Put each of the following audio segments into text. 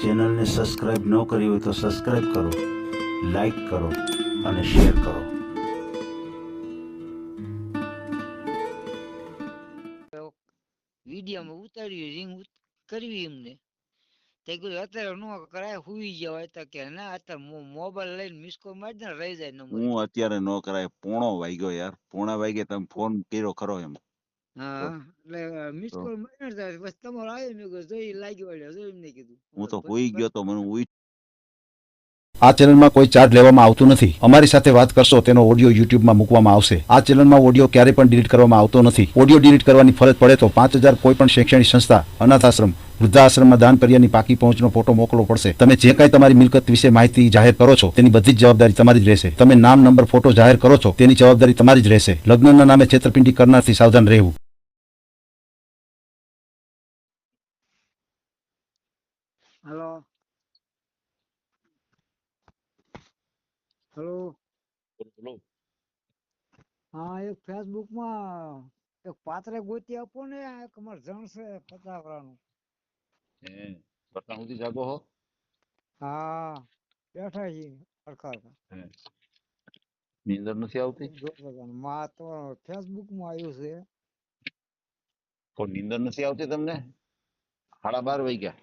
ચેનલને સબસ્ક્રાઇબ ન કરી હોય તો સબસ્ક્રાઇબ કરો, લાઈક કરો અને શેર કરો. વિડીયોમાં ઉતાર્યું રિંગ કરવી એમને તે કીધું અત્યારે નો કરાય હુઈ ગયા હોય તો કે ના અત્યારે મોબાઈલ લઈને મિસ કોલ મારી દે ને રહી જાય નંબર. હું અત્યારે નો કરાય, પોણો વાગ્યો યાર, પોણા વાગે તમે ફોન કર્યો ખરો એમ. હા એટલે મિસ કોલ મારી ને બસ તમારો આવ્યો મેં કીધું જોઈ લાગ્યો એટલે જોઈ મેં કીધું હું તો હોઈ ગયો તો મને આ ચેનલમાં કોઈ ચાર્જ લેવામાં આવતું નથી. અમારી સાથે વાત કરશો તેનો ઓડિયો યુટ્યુબમાં મૂકવામાં આવશે. આ ચેનલમાં ઓડિયો ક્યારે પણ ડિલીટ કરવામાં આવતો નથી. ઓડિયો ડિલીટ કરવાની ફરજ પડે તો 5,000 કોઈ પણ શૈક્ષણિક સંસ્થા, અનાથ આશ્રમ, વૃદ્ધાશ્રમમાં દાન કર્યાની પાકી પહોંચનો ફોટો મોકલવો પડશે. તમે જે કાંઈ તમારી મિલકત વિશે માહિતી જાહેર કરો છો તેની બધી જ જવાબદારી તમારી જ રહેશે. તમે નામ, નંબર, ફોટો જાહેર કરો છો તેની જવાબદારી તમારી જ રહેશે. લગ્નના નામે છેતરપિંડી કરનારથી સાવધાન રહેવું. હલો હલો હા એક ફેસબુક માં એક પાત્રે ગોતી આપો ને એક અમાર જણ છે પતાવરાનું. બતા સુધી જાગો હો. હા બેઠા છીએ સરકાર નીંદર નથી આવતી? માં તો ફેસબુક માં આવ્યું છે. કોઈ નીંદર નથી આવતી તમને? 12:30 વાગ્યા.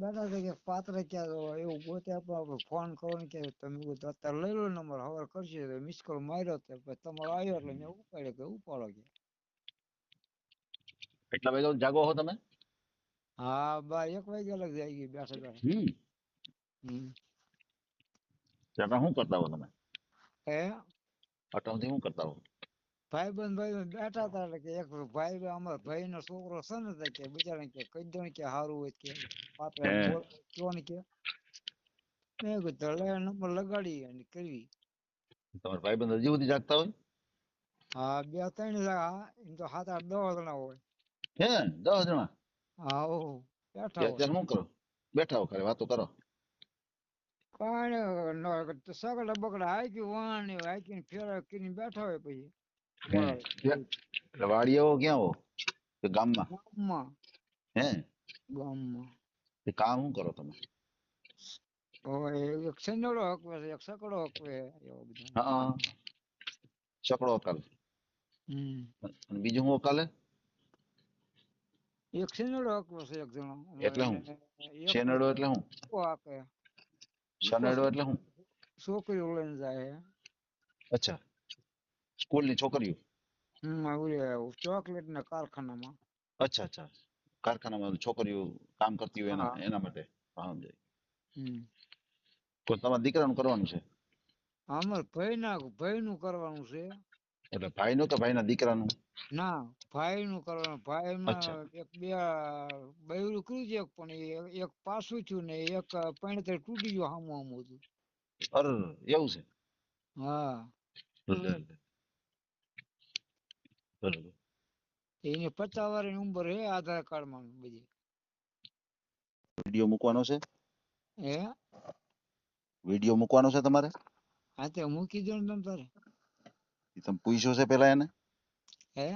બેઠા છે કે પાત્રે ક્યાં એવું ગોતે આપો, આપણે ફોન કરો ને કે તમે અત્યારે લઈ લો નંબર, હવે કરશે મિસ કોલ માર્યો તો તમારો આવ્યો એટલે મેં ઉપાડ્યો કે ઉપાડો કે. કેટલા વાગ્યા જાગો હો તમે? હા 1 વાગ્યા લગ જાય ગઈ બેઠા બેઠા. ત્યાં શું કરતા હો તમે? હે અટાણથી શું કરતા હો? ભાઈ બેઠા હતા એટલે કે એક ભાઈ અમારા ભાઈ નો છોકરો છે ને કે બિચારા કે કહી દો ને કે સારું હોય કે પાત્ર બોલ કયો ને કે મેં કીધું નંબર લગાડી અને કરવી. તમારા ભાઈબંધ હજી સુધી જાગતા હોય? હા 2-3 એમ તો 7-8-10 જણા હોય. હે 10 જણા? હા બેઠા હોય. અત્યારે શું કરો? બેઠા હો ખાલી વાતો કરો? કઈ સગડા બગડા હાકી વાણી હાકી ફેરા કરીને બેઠા હોય પછી. વાડી આવો ક્યાં હો? ગામમાં? ગામમાં. હે ગામમાં. કામ શું કરો તમે? એક સંજોડો હકવે છે, એક સકડો હકવે એવો બધો. હા સકડો અકાલે. અને બીજું શું અકાલે? એક સંજોડો હકવે છે એક જણો. એટલે હું શેનડો એટલે હું? શનેડો એટલે હું? છોકરીઓ લઈને જાય. અચ્છા સ્કૂલ ની છોકરીઓ? ચોકલેટ ના કારખાનામાં. અચ્છા અચ્છા કારખાનામાં છોકરીઓ કામ કરતી હોય એના માટે. તો તમારા દીકરાનું કરવાનું છે? અમાર ભાઈ નું કરવાનું છે. એટલે ભાઈ નું કે ભાઈ ના દીકરાનું? ના ભાઈ નું કરવાનું. ભાઈ માં એક બે બૈરું કર્યું છે પણ એક પાછું થયું ને એક પાણી તૂટી ગયું હામું હામું હતું. અરે એવું છે? હા બરોબર. એને 50 વર્ષની ઉંમર હે આધાર કાર્ડ માં બધી. વિડીયો મૂકવાનો છે? હે વિડીયો મૂકવાનો છે તમારે? હા તે મૂકી દો ને તમ તારે. તમે પૂછ્યું છે પેલા એને? હે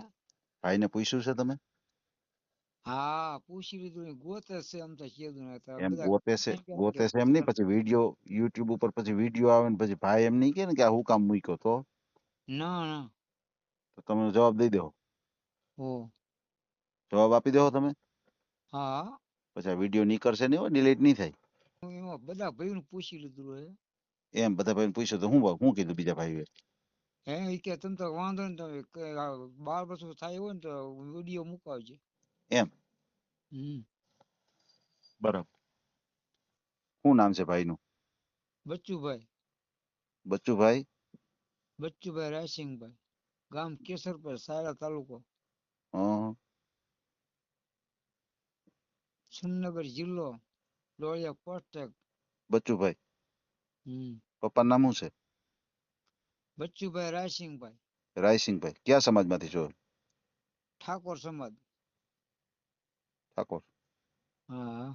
ભાઈ ને પૂછ્યું છે તમે? હા પૂછી લીધું. ગોતે છે એમ તો કીધું એમ ગોતે છે એમ નહીં, પછી વિડીયો યુટ્યુબ ઉપર પછી વિડીયો આવે ને પછી ભાઈ એમ નહીં કે ને કે આ હું કામ મૂક્યો તો? ના ના તો તમે જવાબ દઈ દો. જવાબ આપી દો તમે? હા પછી આ વિડીયો નીકળશે નહીં હો, ડિલીટ નહીં થાય. એમાં બધા ભાઈ નું પૂછી લીધું હે. એમ બધા ભાઈ પૂછ્યું તો હું કીધું બીજા ભાઈએ? હે ઈ કે તમ તો વાંધો ને તમે 12 વર્ષ થાય હોય ને તો વિડીયો મુકાવજે એમ બરાબર. શું નામ છે ભાઈનું? બચ્ચુભાઈ. બચ્ચુભાઈ? બચ્ચુભાઈ રાયસિંગભાઈ. ગામ કેસરપર, સાયલા તાલુકો, સુરનગર જિલ્લો, લોહિયા પોસ્ટ. બચ્ચુભાઈ પપ્પાનું નામ શું છે? બચ્ચુભાઈ રાયસિંગભાઈ. રાયસિંગભાઈ કયા સમાજમાંથી છો? ઠાકોર સમાજ. ઠાકોર. હા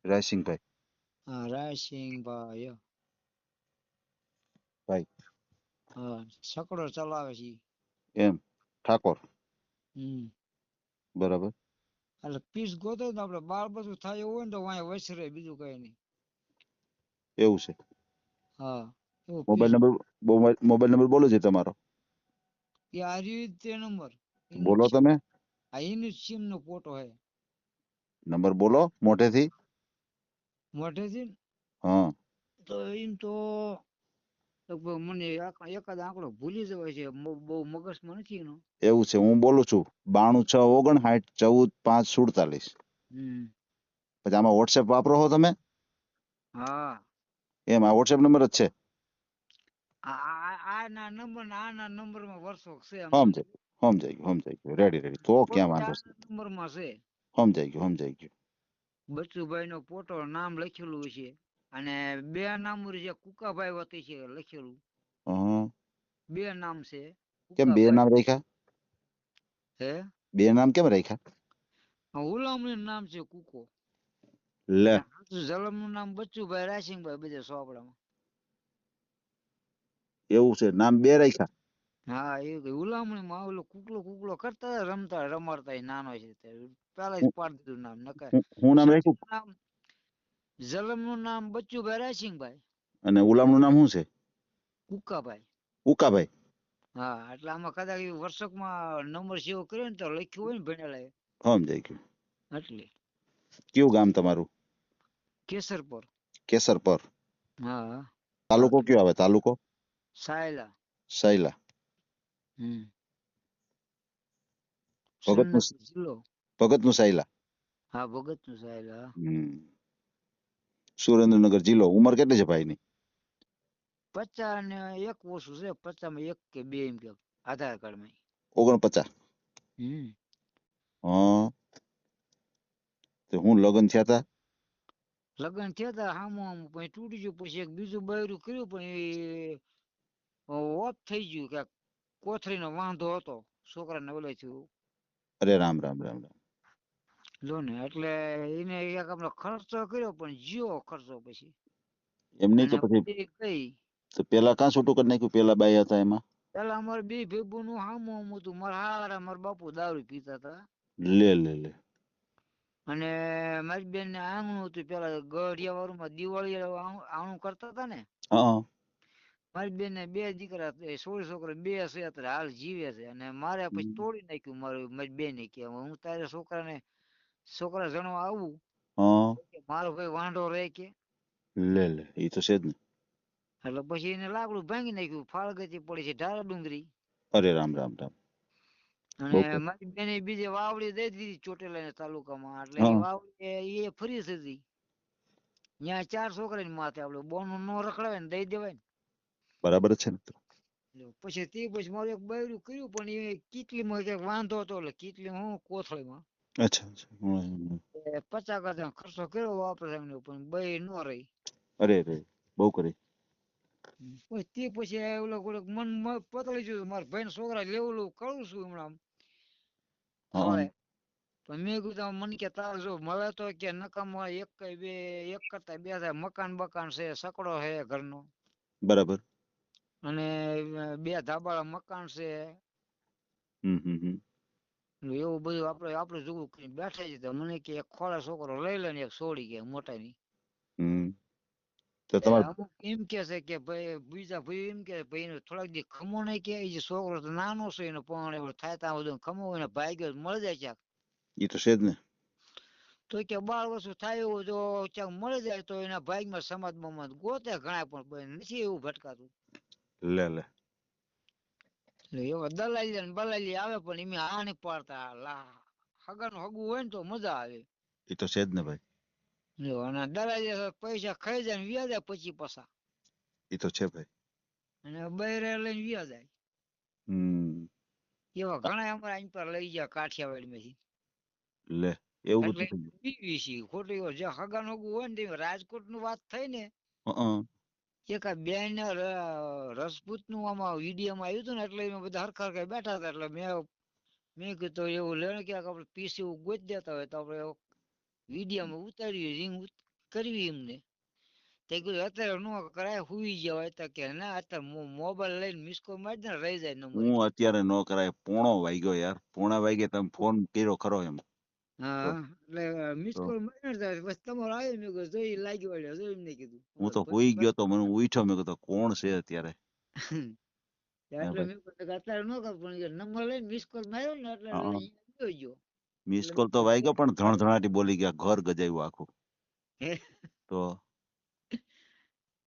રાયસિંગભાઈ. હા રાયસિંગભાઈ ભાઈ હા સકડો ચલાવે છે. એમ ઠાકોર. બરાબર. એટલે પીસ ગોતો ને આપણે બાર બધું થાય એવું હોય ને તો વાંહે વસરે બીજું કઈ નહીં. એવું છે. હા એવું mobile piece number mobile number બોલો છે તમારો? એ આ રહ્યું તે નંબર બોલો તમે આ એની સિમ નો ફોટો હે નંબર બોલો મોઢેથી. મોઢેથી ને. હા તો એમ તો લગભગ મને એકાદ આંકડો ભૂલી જવાય છે બહુ મગજમાં નથી એનો. એવું છે. હું બોલું છું 92 6 59 14 5 47. હમ પછી આમાં વોટ્સએપ વાપરો છો તમે? હા એમ આ વોટ્સએપ નંબર જ છે. આના નંબર માં વર્ષો છે સમજાઈ ગયું રેડી તો ક્યાં વાંધો છે. નંબર માં છે સમજાઈ ગયું. બચુભાઈ નો ફોટો નામ લખેલું છે અને બે નામ છે કુકાભાઈ વતી છે લખેલું. હા બે નામ છે કેમ બે કુકાભાઈ. નામ રાખ્યા? હે બે નામ કેમ રાખ્યા? હુલામણી નામ છે કુકો લે જલમ નું નામ બચુભાઈ રાયસિંગભાઈ બધા સોપડામાં. એવું છે. નામ બે રાખ્યા? હા એ હુલામણી માં ઓલો કુકલો કરતા હતા, રમાડતા નાનો છે પેલા જ પાડી દીધું નામ. નકર હું નામ રાખ્યું? નામ જલમ નું નામ બચુભાઈ રાયસિંગભાઈ અને ઉલામનું નામ શું છે? કુકાભાઈ. ઉકાભાઈ. હા એટલે આમાં કદાચ વર્ષકમાં નંબર સેવ કર્યો ને તો લખ્યું હોય ને ભણેલા સમજાઈ ગયું. એટલે કયું ગામ તમારું? કેસરપુર. કેસરપર. હા તાલુકો કયો આવે? તાલુકો સાયલા. સૈલા. હમ ભગતનું સુરેન્દ્રનગર જિલ્લો. ભગતનું સૈલા. હા ભગત નું સાયલા. સુરેન્દ્રનગર જિલ્લો. ઉંમર કેટલી છે ભાઈની? 50 ને એક ઓછું છે 50 માં એક કે બે એમ કે આધાર કાર્ડ માં. 49. હમ હા તે હું લગ્ન થયા તા? લગ્ન થયા તા હામું પછી તૂટી ગયું. પછી એક બીજું બૈરું કર્યું પણ એ ઓફ થઈ ગયું કે કોથળીનો વાંધો હતો છોકરાને ઓલે થયું. અરે રામ. લો ને એટલે એને એક આપણો ખર્ચો કર્યો પણ જીવો ખર્ચો પછી. એમ નહીં તો અને પછી બધી ગઈ. તો પેલા કાં છૂટું કરી નાખ્યું? પેલા બાઈ હતા એમાં. પેલા અમારે બે ભેગું નું હામું હતું. મારા બાપુ દારૂ પીતા હતા લે અને મારી બેન ને આંગણું હતું પેલા ગઢિયા વાળું માં દિવાળી આંગણું કરતા હતા ને. હા મારી બેન ને બે દીકરા સોળ છોકરા બે છે અત્યારે હાલ જીવે છે અને મારે પછી તોડી નાખ્યું મારી બેન કે હું તારે છોકરા જણવા આવું હા મારો ભાઈ વાંઢો રહે કે. લે એ તો છે જ ને. એટલે પછી એને લાકડું ભાંગી નાખ્યું. ફાળગતી પડી છે ઢાળા ડુંગરી. અરે રામ. અને બહુ મારી બેને બીજે વાવડી દઈ દીધી ચોટીલા તાલુકામાં. એટલે એ હા વાવડી એ ફરી હતી ત્યાં 4 છોકરાની માથે આપડે બોનું નો રખડાવે ને દઈ દેવાય ને. બરાબર છે ને. પછી મારું એક બૈરું કર્યું પણ એ કીટલીમાં કઈક વાંધો હતો એટલે કીટલી હું કોથળીમાં અચ્છા 50,000 ખર્ચો કર્યો ઓપરેશન નો પણ બૈ નો રહી. અરે બહુ કરી. પછી ઓલો મન પતળી ગયું. મારા ભાઈ છોકરા લેવું કરું છું હમણાં હા હવે તો મેં કીધું મને કે તાર જો મળે તો કે નકામા એક કરતા બે થાય. મકાન બકાન છે સકડો છે ઘરનો બરાબર. અને 2 ધાબાળા મકાન છે. એવું બધું આપડે જોવું કરીને બેઠા છે. મને કે એક ખોળા છોકરો લઈ લે ને એક છોડી કે મોટા ની. તો તમારે અમુક એમ કે છે કે ભાઈ બીજા ભાઈ એમ કે ભાઈ થોડાક દી ખમો નહીં કે એ છોકરો તો નાનો છે એનો પણ થાય ત્યાં બધું ખમો એને ભાગ્યો મળી જાય ક્યાંક. એ તો છે જ ને. તો કે 12 વર્ષ થાય એવું જો ક્યાંક મળી જાય તો એના ભાગમાં સમાજમાં ગોતે ઘણા પણ નથી એવું ભટકાતું. લે એટલે એવા દલાલી ને બલાલી આવે પણ એમ હા નહીં પાડતા. હગાનું હગું હોય ને તો મજા આવે. એ તો છે જ ને ભાઈ. અને દલાલી પૈસા ખાઈ જાય ને વ્યા જાય પછી પસા. એ તો છે ભાઈ. અને બૈરે લઈને વ્યા જાય. એવા ઘણા અમારા અહીં પર લઈ ગયા કાઠિયાવાડ માંથી. લે એવું એટલે બધું. બીવીસી ખોટી જે હગાનું હગું હોય ને રાજકોટ નું વાત થઈ ને એક આ બેન રજપૂત નું આમાં વિડીયોમાં આવ્યું હતું ને એટલે બધા હરખા બેઠા હતા. એટલે મેં કીધું એવું લેણ ક્યાંક આપડે પીસ એવું ગોતી દેતા હોય તો આપડે વિડીયોમાં ઉતાર્યું રિંગ કરવી એમને. તે કીધું અત્યારે નો કરાય હુઈ ગયા હોય તો કે ના અત્યારે મોબાઈલ લઈને મિસકો મારી દે ને રહી જાય નંબર. હું અત્યારે નો કરાય. પોણો વાગ્યો યાર. પોણા વાગે તમે ફોન કર્યો ખરો એમ. હા એટલે મિસ તો કોલ મળ્યો ને તો પછી તમારો આવ્યો મેં કીધું જોઈ લાગ્યો એટલે જોઈ મેં કીધું હું અમારે તો ભાઈ હુઈ ગયો તો મને ઉઠ્યો મેં કીધું કોણ છે અત્યારે હે એટલે ભાઈ મેં કીધું કે અત્યારે ન કર પણ નંબર લઈને મિસ કોલ માર્યો ને એટલે હા અહીંયા ગયો મિસ એટલે કોલ તો વાગ્યો પણ ધણધણાટી બોલી ગયા ઘર ગજાયું આખું હે તો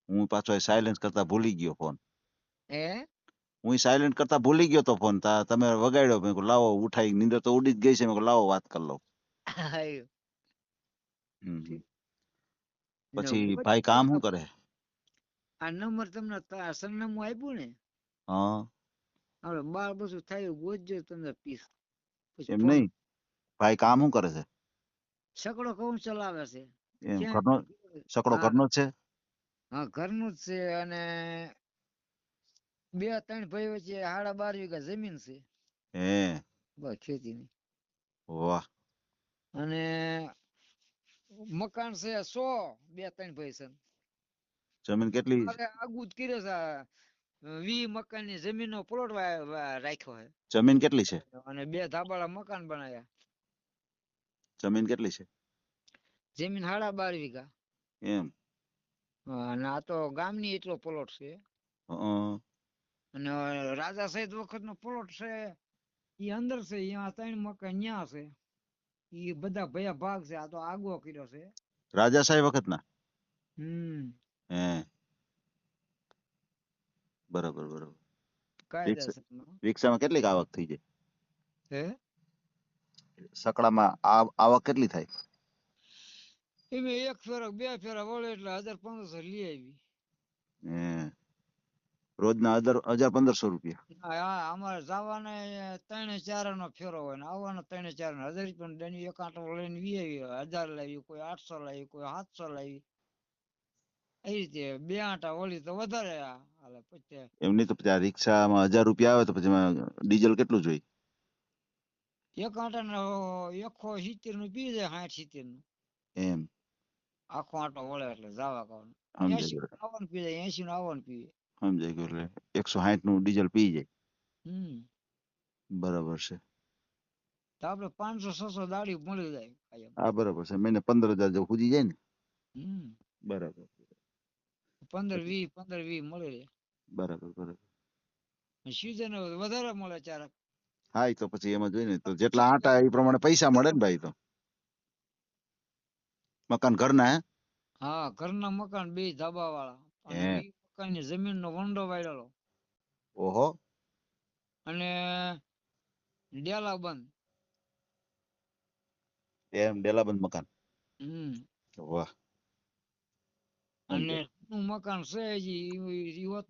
હું પાછો સાયલેન્સ કરતા ભૂલી ગયો ફોન હે હું સાયલેન્ટ કરતા ભૂલી ગયો તો ફોન તમે વગાડ્યો મેં કીધું લાવો ઉઠાઈ નીંદર તો ઉડી જ ગઈ છે મેં કીધું લાવો વાત કરી લઉં આવ્યો હમ હમ. ને પછી ગોત ભાઈ કામ શું કરે આ નંબર તમને સરનામું આપ્યું ને હા આપણે 12 બસો થાય ગોતજો તમને પીસ પછી એમ ફોન નહીં ભાઈ કામ શું કરે છે સકડો કૌન ચલાવે છે એમ ક્યાં ઘરનો સકડો હા ઘરનો જ છે હા ઘરનું જ છે અને 2-3 ભાઈ વચ્ચે 12.5 વીઘા જમીન છે હે બસ ખેતીની વાહ અને મકાન છે 100 2-3 ભાઈ છે જમીન કેટલી મારે આગું જ કર્યો છે 20 મકાનની જમીનનો પ્લોટ રાખ્યો છે જમીન કેટલી છે અને 2 ધાબાળા મકાન બનાવ્યા જમીન કેટલી છે જમીન 12.5 વીઘા એમ અને આ તો ગામની એટલો પ્લોટ છે હં. અને રાજા સહિત વખત નો પ્લોટ છે ઈ અંદર છે અહીંયા 3 મકાન ન્યા છે ઈ બધા ભયા ભાગ છે આ તો આગો કર્યો છે રાજાશાહી વખતના હે બરાબર બરાબર કાયદેસર રિક્ષામાં કેટલી આવક થઈ જાય હે સકડામાં આવક કેટલી થાય એમાં 1 ફેરો 2 ફેરા વળે એટલે 1500 લઈ આવી હે રોજના 1500 રૂપિયા હા અમારે જવાને 3-4 નો ફેરો હોય ને આવવાનો 3-4 નો 1000 પણ દૈનિક એક આંટો લઈને વી આવી 1000 લાવી કોઈ 800 લાવી કોઈ 700 લાવી એ રીતે 2 આંટા વળી તો વધારે હાલે પછી એમની તો પછી આ રિક્ષામાં 1000 રૂપિયા આવે તો પછી એમાં ડીઝલ કેટલું જોઈએ એક આંટાનો 170 નું પી જાય 60-70 નું એમ આખો આંટો વળે એટલે જવા કરવાનું સમજાઈ 80 ગયું આવવાનું પી જાય 80 નું આવવાનું પી જાય સમજાઈ ગયું એટલે 160 નું ડીઝલ પી જાય બરાબર છે તો આપણે 500-600 દાડી મળી જાય કાયમ હા બરાબર છે મહિને 15,000 જેવું પૂજી જાય ને હમ બરાબર 15-20 મળી રહે બરાબર બરાબર સીઝન વધારે મળે ચારક હા એ તો પછી એમાં જોઈ ને તો જેટલા આટા એ પ્રમાણે પૈસા મળે ને ભાઈ તો મકાન ઘરના હે હા ઘરના મકાન 2 ધાબા વાળા અને હે 20 મકાનની જમીનનો વંડો વાળેલો ઓહો અને ડેલા બંધ એમ ડેલાબંધ મકાન હમ વાહ અને સમજાય નું મકાન છે હજી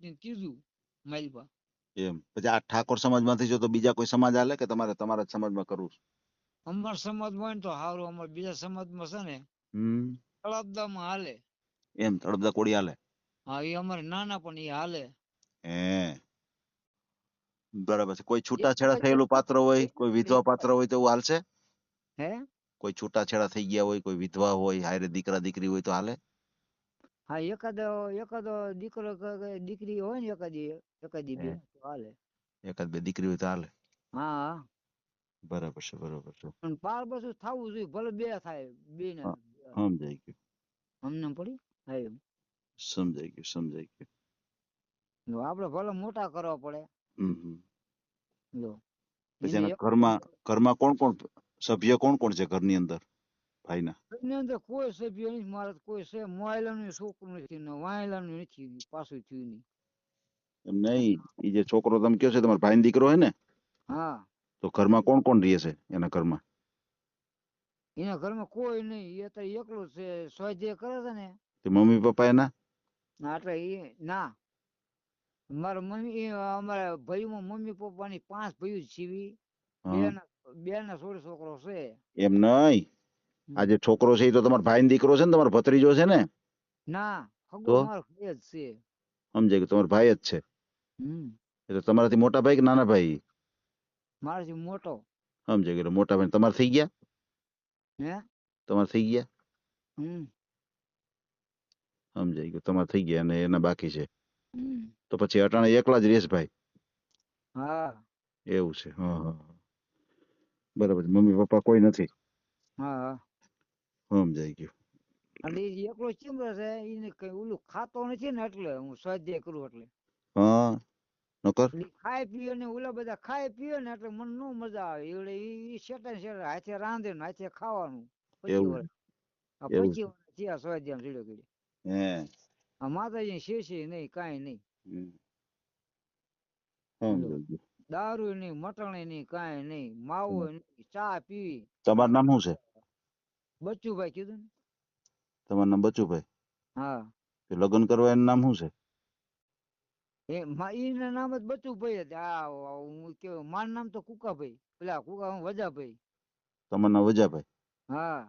ની ત્રીજું માલપા એમ પછી આ ઠાકોર સમાજમાંથી જો તો બીજા કોઈ સમાજ હાલે કે તમારા જ સમાજમાં કરવું છે? અમાર સમાજ હોય ને તો સારું અમાર બીજા સમાજમાં છે ને હમ તળાબદામાં હાલે એમ તળપદા કોડી હાલે હા એ અમારે નાના પણ એ હાલે હે બરાબર છે કોઈ છૂટાછેડા થયેલું પાત્ર હોય કોઈ વિધવા પાત્ર હોય તો એવું હાલશે હે કોઈ છૂટાછેડા થઈ ગયા હોય કોઈ વિધવા હોય હારે દીકરા દીકરી હોય તો હાલે હા એકાદો દીકરો દીકરી હોય ને એકાદી બે હે તો હાલે એકાદ બે દીકરી હોય તો હાલે હા બરાબર છે બરાબર છે પણ પાર બધું થવું જોઈએ ભલે 2 થાય 2 ને હા, સમજાઈ ગયું અમને પડી હા એમ સમજાઈ ગયું સમજાઈ ગયું આપડે ભલે મોટા કરવા પડે હમ જો પછી એને એના ઘરમાં સભ્ય કોણ કોણ છે ઘરની અંદર ભાઈના એની અંદર કોઈ સભ્ય નથી મારે તો કોઈ છે મોયલાનું છોકરું નથી ને વાયલાનું નથી પાછું થયું નહીં એમ નહીં એ જે છોકરો તમે કયો છો તમારા ભાઈ દીકરો હે ને હા તો ઘરમાં કોણ કોણ રહે છે એના ઘરમાં એના ઘરમાં કોઈ નહીં એ તો એકલો જ છે સ્વાધ્યાય કરે છે ને તે મમ્મી પપ્પા એના એટલે એ ના મારા મમ્મી અમારા ભાઈમાં મમ્મી પપ્પાની 5 ભાઈઓ જીવી હા બે ના છોકરો છે એમ નહીં આ જે છોકરો છે એ તો તમારો ભાઈ દીકરો છે ને તમારો ભત્રીજો છે ને ના હગો તો મારો ભાઈ જ છે સમજાય કે તમારો ભાઈ જ છે એટલે તમારાથી મોટા ભાઈ કે નાના ભાઈ મારાથી મોટો સમજાય ગયું મોટા ભાઈ તમારે થઈ ગયા હે તમારે થઈ ગયા હમ સમજાઈ ગયું તમારે થઈ ગયા અને એના બાકી છે હમ તો પછી અટાણે એકલા જ રહેશ ભાઈ હા એવું છે હા હા બરાબર છે. મમ્મી પપ્પા કોઈ નથી હા સમજાઈ ગયું. અને એ એકલો ચીમરો છે એને કઈ ઓલું ખાતો નથી ને એટલે હું સ્વાધ્યાય કરું એટલે હા નકર એટલે ઈ ખાય પીએ ને ઓલા બધા ખાય પીએ ને એટલે મને નો મજા આવે એવડે ઈ શેટે હાથે રાંધે ને હાથે ખાવાનું 25 એવું વર્ષ આ એવું 25 વર્ષ થયા સ્વાધ્યાય ચીડો કરી હે આ માતાજી શેષી નહીં કાંઈ નહીં હમ. સમજો સમજાઈ ગયું. દારૂ નહીં મટણી નહીં કાંઈ નહીં માવો નહીં ચા પીવી તમારું નામ શું છે? બચ્ચુભાઈ કીધું ને તમારું નામ બચુભાઈ. હા તે લગ્ન કરવા એનું નામ શું છે? એના નામ જ બચુભાઈ જ આ હું કેવું મારું નામ તો કુકાભાઈ પેલા કુકા વજાભાઈ તમારું નામ વજાભાઈ. હા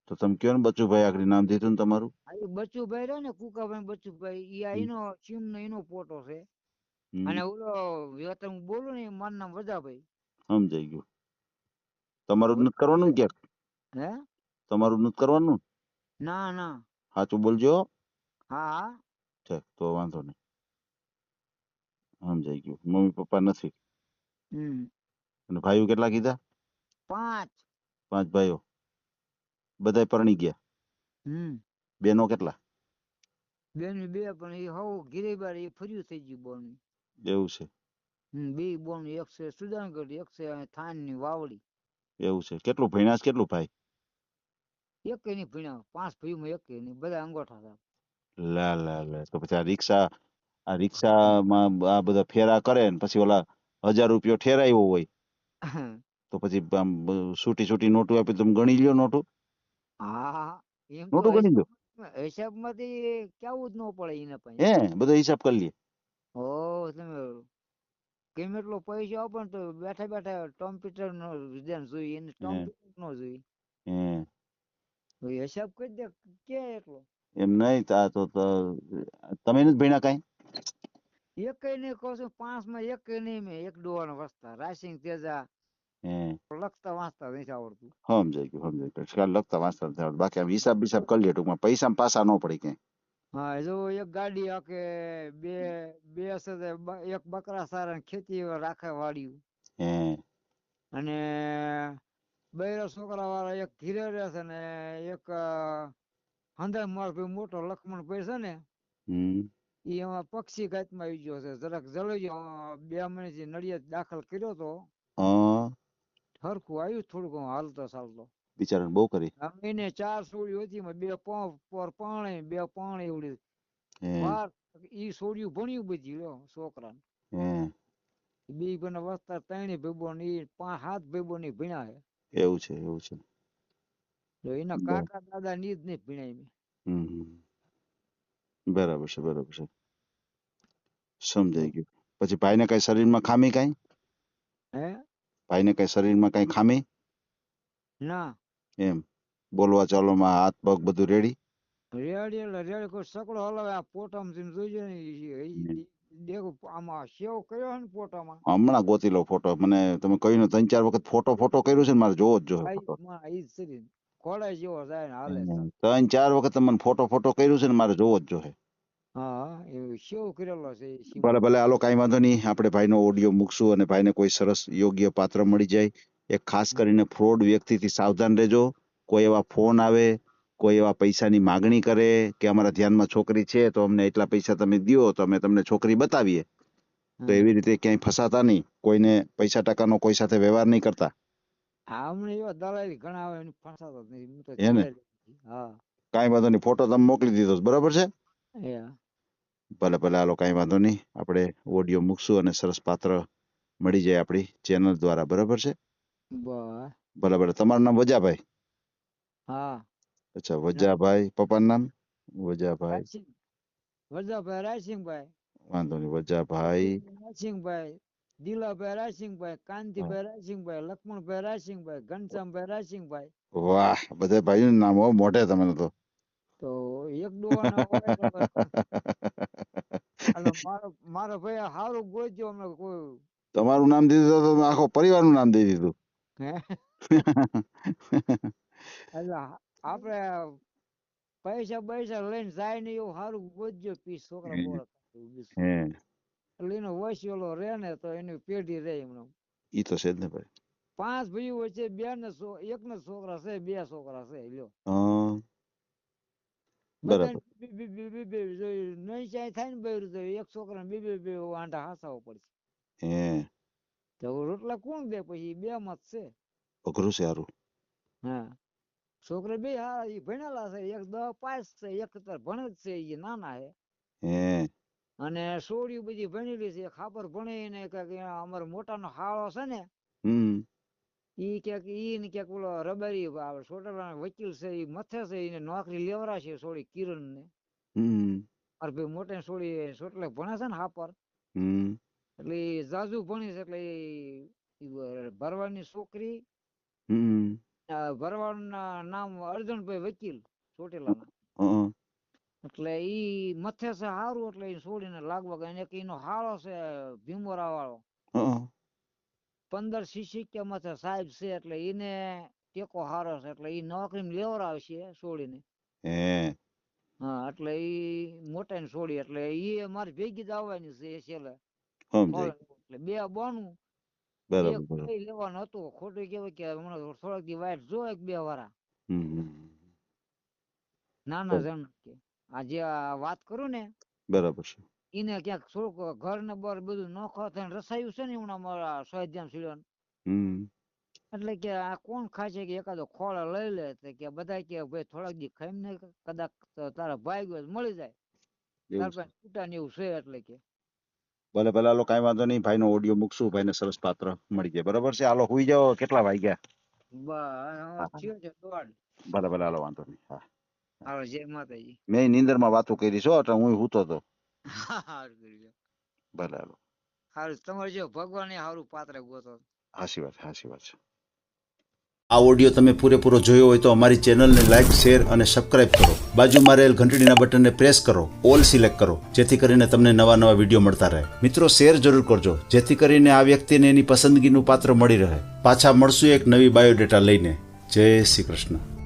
તો તમે કયો ને બચુભાઈ આગળ નામ દીધું ને તમારું. આ ઈ બચુભાઈ રહ્યો ને કુકાભાઈ બચુભાઈ ઈ આ એનો ચીમ નો એનો ફોટો છે હમ. અને ઓલો હું બોલું ને મારું નામ વજાભાઈ સમજાઈ ગયું. તમારું જ નથી કરવાનું ને ક્યાંક? હે તમારું જ નથી કરવાનું? ના ના સાચું બોલજો. હા હા ઠીક તો વાંધો નહીં. સમજાઈ ગયું. મમ્મી પપ્પા નથી. હમ અને ભાઈઓ કેટલા કીધા? 5 5 ભાઈઓ. બધાય પરણી ગયા. બેનો કેટલા? બેન 2 પણ એ હવ ગિરેબાર એ ફર્યું થઈ ગયું બોન એવું છે. 2 બોન એક છે સુદાનગઢ એક છે થાન ની વાવડી એવું છે. કેટલું ભણ્યા છે? કેટલું ભાઈ? એક નહીં ભણ્યા 5 ભાઈઓમાં એક નહીં બધા અંગોઠા હતા લા લા લા તો પછી આ રિક્ષામાં આ બધા ફેરા કરે ને પછી ઓલા 1000 રૂપિયો ઠેરાયો હોય તો પછી આમ છૂટી નોટું આપી તમે ગણી લ્યો નોટું. હા એમ તો નોટું ગણી લ્યો. હિસાબમાંથી કેવું જ ન પડે એને પાસે હે બધો હિસાબ કરી લે. ઓ તમે ગમે એટલો પૈસા આપો ને તો બેઠા બેઠા કોમ્પ્યુટર નો વિધાન જોઈએ એને કોમ્પ્યુટર નો જોઈએ હે તો હિસાબ કરી દે કે એટલો એમ નહીં તો તમે નથી ભણ્યા કાંઈ? એક નહીં કહું છું 5 માં એક નહીં મેં એક ડોવાનો વસતા રાસિંગ તેજા હે લખતા વાંચતા નથી આવડતું સમજાઈ ગયું. કાંઈ લખતા વાંચતા નથી આવડતું. બાકી આમ હિસાબ બિસાબ કરી લે ટૂંકમાં પૈસા પાસા ન પડી ક્યાંય. હા જો એક ગાડી આકે બે બે હશે તો એક બકરા સારા ખેતી રાખે વાળ્યું હે અને બૈરા છોકરા વાળા એક ઘીરે રહે છે ને એક હંધાય માર ભાઈ મોટો લક્ષ્મણ ભાઈ છે ને હમ એ એમાં પક્ષી ઘાતમાં આવી ગયો છે જરાક જળી ગયો 2 મહિનાથી નડિયાદ દાખલ કર્યો તો હા હરખું આવ્યું થોડુંક હાલતો ચાલતો બિચારાને બહુ કરી. એને 4 સોળીઓ હતી 2 પર પાણી 2 પાણી ઉડી હે વાર ઈ સોળિયું ભણ્યું બધી લ્યો છોકરાને હે બે બને વસ્તા 3 ભેગો ને 5-7 ભેગો ની ભણ્યા છે એવું છે. તો એના બરાબર. કાકા દાદા ની જ નહીં ભણાય મેં હમ બરાબર છે. સમજાઈ ગયું. પછી ભાઈને કઈ શરીરમાં ખામી કાંઈ? હે ભાઈને કઈ શરીરમાં કઈ ખામી? ના એમ બોલવા ચાલવામાં હાથ પગ બધું રેડી? રેડી એટલે રેડી કોઈ સકડો હલાવે આ પોટામાં તમે જોઈજો ને દેખો આમાં સેવ કર્યો છે ને પોટામાં હમણાં ગોતી લો ફોટો. મને તમે કહ્યું ને 3-4 વખત ફોટો કર્યો છે ને મારે જોવો જ જોઈએ ફોટો. ઈ જ શરીર ઘોડા જેવો જાય ને હાલે છે 3-4 વખત મને ફોટો કર્યું છે ને મારે જોવો જ જોઈએ. હા એવું સેવ કરેલો છે એ સીમો. ભલે હાલો કાંઈ વાંધો નહીં. આપણે ભાઈનો ઓડિયો મૂકશું અને ભાઈને કોઈ સરસ યોગ્ય પાત્ર મળી જાય. એક ખાસ કરીને ફ્રોડ વ્યક્તિથી સાવધાન રહેજો. કોઈ એવા ફોન આવે, કોઈ એવા પૈસાની માગણી કરે કે અમારા ધ્યાનમાં છોકરી છે તો અમને એટલા પૈસા તમે દ્યો તો અમે તમને છોકરી બતાવીએ. તો એવી રીતે ક્યાંય ફસાતા નહીં. કોઈને પૈસા ટકાનો કોઈ સાથે વ્યવહાર નહીં કરતા. હા હમણાં એવા દલાલી ઘણા આવે એને ફસાતો જ નથી હું તો હે ને? છેલ્લે જ નથી. હા કાંઈ વાંધો નહીં. ફોટો તમે મોકલી દીધો છે, બરાબર છે? Yeah. ભલે હાલો કાંઈ વાંધો નહીં. આપણે ઓડિયો મૂકશું અને સરસ પાત્ર મળી જાય આપણી ચેનલ દ્વારા, બરાબર છે? બસ ભલે તમારું નામ વજાભાઈ? હા અચ્છા વજાભાઈ. પપ્પાનું નામ? વજાભાઈ. રાયસિંગ વજાભાઈ રાયસિંગભાઈ વાંધો નહીં વજાભાઈ. રાયસિંગભાઈ દિલાભાઈ રાયસિંગભાઈ કાંતિભાઈ રાયસિંગભાઈ લક્ષ્મણભાઈ રાયસિંગભાઈ ઘનશ્યામભાઈ રાયસિંગભાઈ વાહ બધા ભાઈઓનું નામ હો મોઢે તમને તો. તો એક ડોહાના હોય તો અને મારો ભાઈ હારું ગોતજો અમને કોઈ તમારું નામ દીધું તો આખો પરિવારનું નામ દઈ દીધું. હે એટલે આપણે પૈસા લઈને જાય ને એવું સારું ગોતજો પીસ છોકરા બોરા હે એટલે એનો વસીલો રહે ને તો એની પેઢી રહે એમનો ઈ તો છે જ ને ભાઈ. 5 ભાઈઓ વચ્ચે એક ને છોકરા છે, 2 છોકરા છે લ્યો. હા બધાને બરાબર બે નહીં ચાય થાય ને બૈરું તો એક છોકરાને બે આંટા હાસાવો પડશે. હે તો રોટલા કોણ દે પછી? 2 મત છે. અઘરું છે હારું. હા છોકરા બે હા ઈ ભણેલા છે, એક 10 પાસ છે, એક અત્યારે ભણે જ છે, ઈ નાના છે. હે અને સોડિયું બધી ભણેલી છે, ખાબર ભણે ને અમારો મોટાનો હાળો છે ને ઈ ક્યાંક ઈ ને ક્યાંક ઓલો રબારી સોટલા વકીલ છે, ઈ મથે છે, એને નોકરી લેવરાશે સોડી કિરણ ને. મારે ભાઈ મોટા સોડી સોટલે ભણે છે ને હાપર, એટલે ઈ જાજુ ભણી છે, એટલે ઈ ભરવાડની છોકરી ભરવાડના નામ અર્જુનભાઈ વકીલ ચોટીલાના. એટલે ઈ મથે છે હારું, એટલે ઈ છોડીને લાગવા ગયા. એક ઈનો હાળો છે ભીમોરા વાળો, 15 શિક્ષિકા માથે સાહેબ છે, એટલે ઈને ટેકો હારો છે, એટલે ઈ નોકરી લેવરાવશે છોડીને. હા એટલે ઈ મોટા ને છોડી, એટલે ઈ મારી ભેગી જ આવવાની છે છેલ્લે. એટલે 2 બોનું એક લેવાનું હતું. ખોટું કેવાય કે હમણાં થોડાક દી વાઇટ જો 1-2 વારા નાના જણ કે આ જે વાત કરું ને બરાબર છે. એને ક્યાંક થોડુંક ઘર ને બર બધું નોખો થઈને રસાયું છે ને હમણાં મારા સ્વાધ્યાન શીલન. એટલે કે આ કોણ ખાશે કે એકાદો ખોળો લઈ લે, કે બધા કે ભાઈ થોડાક દી ખાઈને કદાચ તારા ભાઈ ગયો મળી જાય તાર પાસે છૂટા ને એવું છે. એટલે કે ભલે ભલે હાલો કઈ વાંધો નહીં, ભાઈ નો ઓડિયો મૂકશું, ભાઈ ને સરસ પાત્ર મળી જાય. બરાબર છે, હાલો હુઈ જાઓ. કેટલા વાગ્યા? ભલે ભલે હાલો વાંધો નહીં. હા હાલો જય માતાજી. મેં નીંદર માં વાતો કરી છો એટલે હું હુતો હતો. ભલે હાલો. હારું તમારે જો ભગવાન હારું પાત્ર ગોતો. હાચી વાત છે. આ ઓડિયો તમે પૂરેપૂરો જોયો હોય તો અમારી ચેનલને લાઇક, શેર અને સબસ્ક્રાઇબ કરો. બાજુમાં રહેલ ઘંટડીના બટનને પ્રેસ કરો, ઓલ સિલેક્ટ કરો, જેથી કરીને તમને નવા વિડીયો મળતા રહે. મિત્રો શેર જરૂર કરજો, જેથી કરીને આ વ્યક્તિને એની પસંદગીનું પાત્ર મળી રહે. પાછા મળશું એક નવી બાયોડેટા લઈને. જય શ્રી કૃષ્ણ.